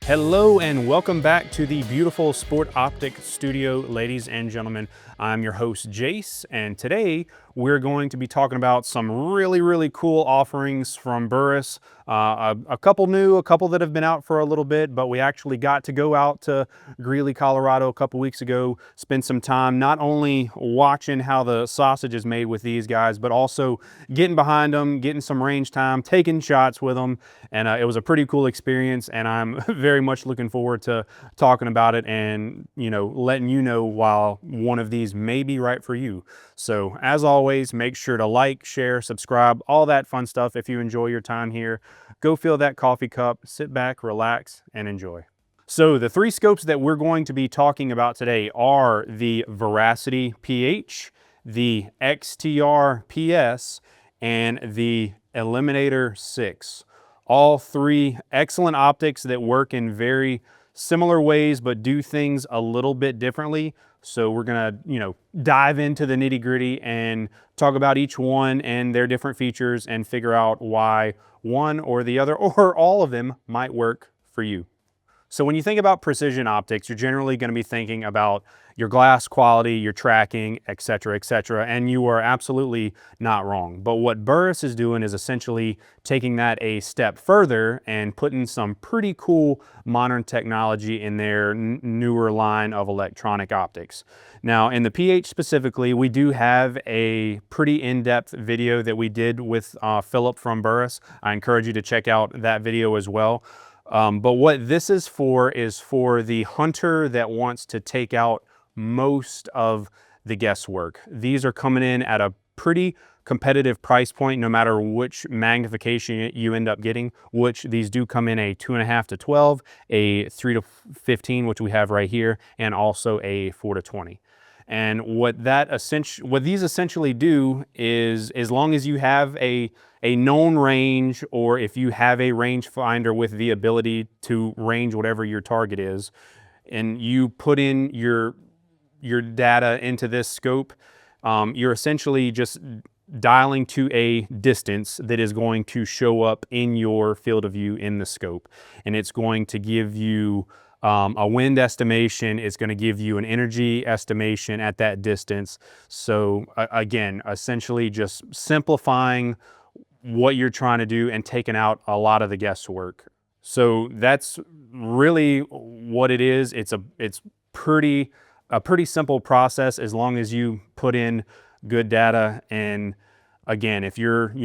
Hello and welcome back to the beautiful Sport Optics studio, ladies and gentlemen. I'm your host Jayse, and today we're going to be talking about some really cool offerings from Burris. A couple new, a couple that have been out for a little bit, but we actually got to go out to Greeley, Colorado a couple weeks ago, spend some time not only watching how the sausage is made with these guys, but also getting behind them, getting some range time, taking shots with them, and it was a pretty cool experience, and I'm very much looking forward to talking about it and, letting you know while one of these may be right for you. So as always, make sure to like, share, subscribe, all that fun stuff. If you enjoy your time here, go fill that coffee cup, sit back, relax, and enjoy. So the three scopes that we're going to be talking about today are the Veracity PH, the XTR PS, and the Eliminator 6. All three excellent optics that work in very similar ways but do things a little bit differently. So we're gonna, dive into the nitty-gritty and talk about each one and their different features and figure out why one or the other or all of them might work for you. So when you think about precision optics, you're generally going to be thinking about your glass quality, your tracking, etc., and you are absolutely not wrong. But what Burris is doing is essentially taking that a step further and putting some pretty cool modern technology in their newer line of electronic optics. Now, in the PH specifically, we do have a pretty in-depth video that we did with Philip from Burris. I encourage you to check out that video as well. But what this is for the hunter that wants to take out most of the guesswork. These are coming in at a pretty competitive price point, no matter which magnification you end up getting, which these do come in a 2.5 to 12, a 3 to 15, which we have right here, and also a 4 to 20. And what these essentially do is, as long as you have a known range, or if you have a rangefinder with the ability to range whatever your target is, and you put in your data into this scope, you're essentially just dialing to a distance that is going to show up in your field of view in the scope. And it's going to give you a wind estimation. It's going to give you an energy estimation at that distance. So again, essentially just simplifying what you're trying to do and taking out a lot of the guesswork. So that's really what it is. It's a pretty simple process as long as you put in good data. And again, if you're,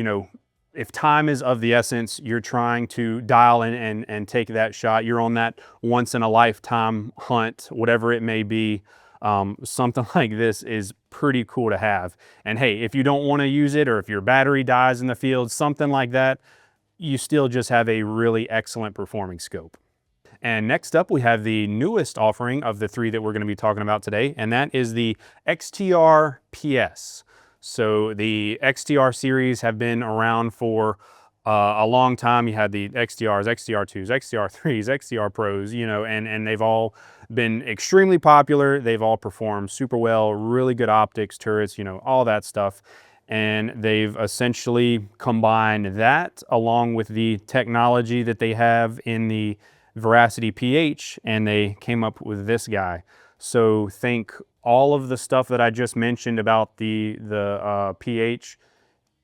if time is of the essence, you're trying to dial in and take that shot, you're on that once in a lifetime hunt, whatever it may be, something like this is pretty cool to have. And hey, if you don't want to use it, or if your battery dies in the field, something like that, you still just have a really excellent performing scope. And next up, we have the newest offering of the three that we're going to be talking about today, and that is the XTR PS. So the XTR series have been around for a long time. You had the XTRs, XTR2s, XTR3s, XTR Pros, and they've all been extremely popular. They've all performed super well, really good optics, turrets, all that stuff. And they've essentially combined that along with the technology that they have in the Veracity PH, and they came up with this guy. So think all of the stuff that I just mentioned about the PH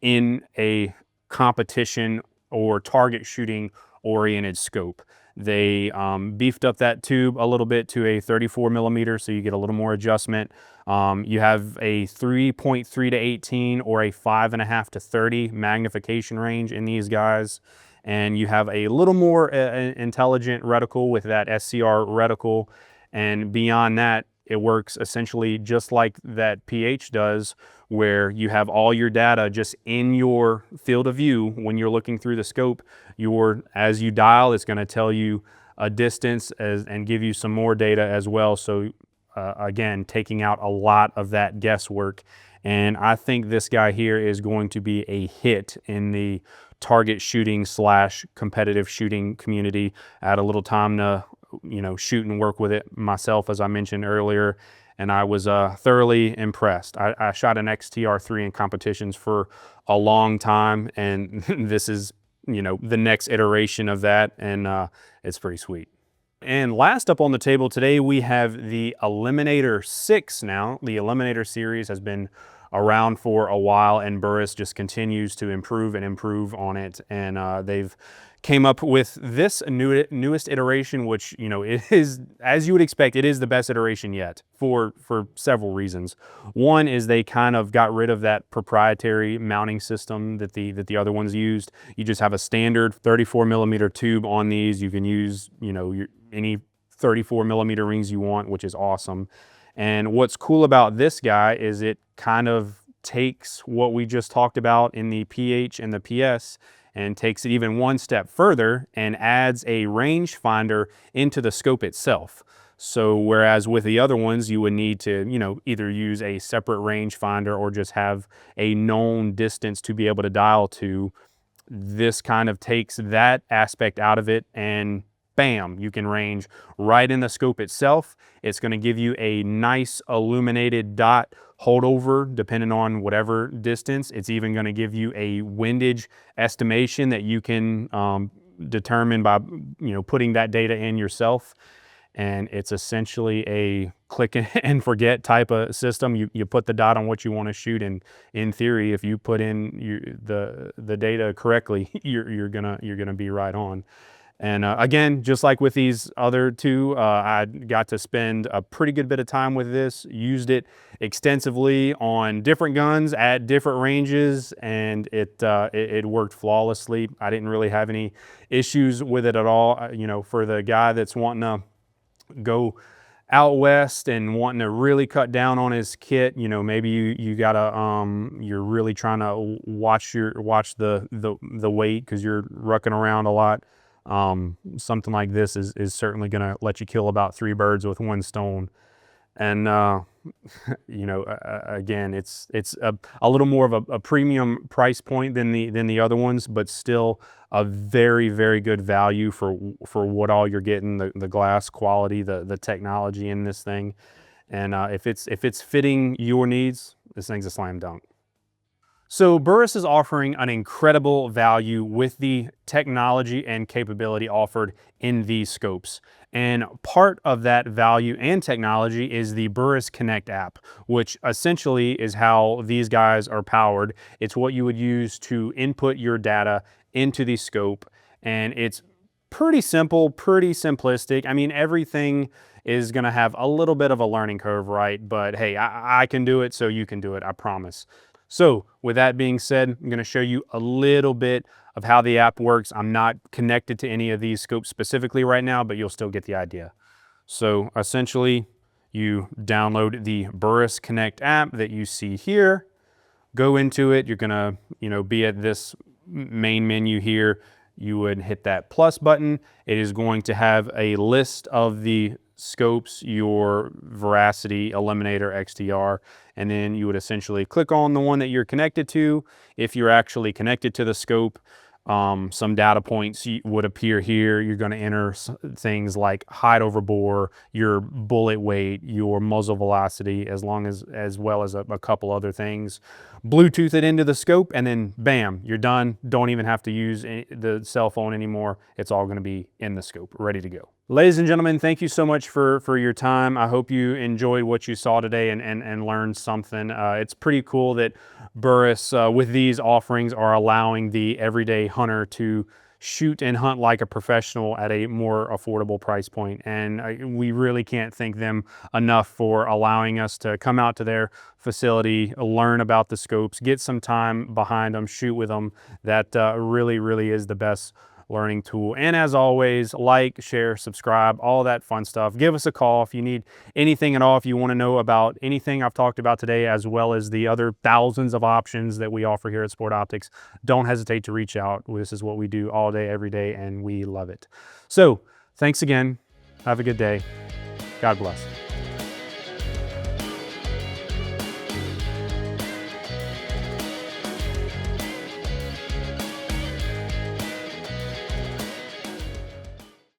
in a competition or target shooting oriented scope. They beefed up that tube a little bit to a 34 millimeter, so you get a little more adjustment. You have a 3.3 to 18 or a 5.5 to 30 magnification range in these guys. And you have a little more intelligent reticle with that SCR reticle. And beyond that, it works essentially just like that PH does, where you have all your data just in your field of view. When you're looking through the scope, as you dial, it's going to tell you a distance and give you some more data as well. So again, taking out a lot of that guesswork. And I think this guy here is going to be a hit in the target shooting / competitive shooting community. I had a little time to shoot and work with it myself, as I mentioned earlier, and I was thoroughly impressed. I shot an XTR3 in competitions for a long time, and this is the next iteration of that, and it's pretty sweet. And last up on the table today, we have the Eliminator 6 now. The Eliminator series has been around for a while, and Burris just continues to improve and improve on it. And they've came up with this newest iteration, which, you know, it is, as you would expect, it is the best iteration yet for several reasons. One is they kind of got rid of that proprietary mounting system that the other ones used. You just have a standard 34 millimeter tube on these. You can use, you know, any 34 millimeter rings you want, which is awesome. And what's cool about this guy is it kind of takes what we just talked about in the PH and the PS and takes it even one step further and adds a rangefinder into the scope itself. So whereas with the other ones, you would need to, you know, either use a separate rangefinder or just have a known distance to be able to dial to, this kind of takes that aspect out of it, and bam, you can range right in the scope itself. It's going to give you a nice illuminated dot holdover depending on whatever distance. It's even going to give you a windage estimation that you can determine by, you know, putting that data in yourself. And it's essentially a click and forget type of system. You put the dot on what you want to shoot, and in theory, if you put in the data correctly, you're gonna be right on. And again, just like with these other two, I got to spend a pretty good bit of time with this, used it extensively on different guns at different ranges, and it worked flawlessly. I didn't really have any issues with it at all. You know, for the guy that's wanting to go out west and wanting to really cut down on his kit, you know, maybe you gotta you're really trying to watch the weight because you're rucking around a lot. Something like this is certainly gonna let you kill about 3 birds with 1 stone. And you know, again, it's a little more of a premium price point than the other ones, but still a very, very good value for what all you're getting, the glass quality, the technology in this thing. And if it's fitting your needs, this thing's a slam dunk. So Burris is offering an incredible value with the technology and capability offered in these scopes. And part of that value and technology is the Burris Connect app, which essentially is how these guys are powered. It's what you would use to input your data into the scope. And it's pretty simple, pretty simplistic. I mean, everything is gonna have a little bit of a learning curve, right? But hey, I can do it, so you can do it, I promise. So with that being said, I'm going to show you a little bit of how the app works. I'm not connected to any of these scopes specifically right now, but you'll still get the idea. So essentially, you download the Burris Connect app that you see here, go into it. You're going to, you know, be at this main menu here. You would hit that plus button. It is going to have a list of the scopes, your Veracity Eliminator XTR, and then you would essentially click on the one that you're connected to. If you're actually connected to the scope, some data points would appear here. You're going to enter things like height over bore, your bullet weight, your muzzle velocity, as well as a couple other things. Bluetooth it into the scope, and then bam, you're done. Don't even have to use the cell phone anymore. It's all going to be in the scope, ready to go. Ladies and gentlemen, thank you so much for your time. I hope you enjoyed what you saw today and learned something. It's pretty cool that Burris, with these offerings, are allowing the everyday hunter to shoot and hunt like a professional at a more affordable price point. And we really can't thank them enough for allowing us to come out to their facility, learn about the scopes, get some time behind them, shoot with them. That really, really is the best learning tool. And as always, like, share, subscribe, all that fun stuff. Give us a call if you need anything at all, if you want to know about anything I've talked about today, as well as the other thousands of options that we offer here at Sport Optics. Don't hesitate to reach out. This is what we do all day, every day, and we love it. So thanks again. Have a good day. God bless.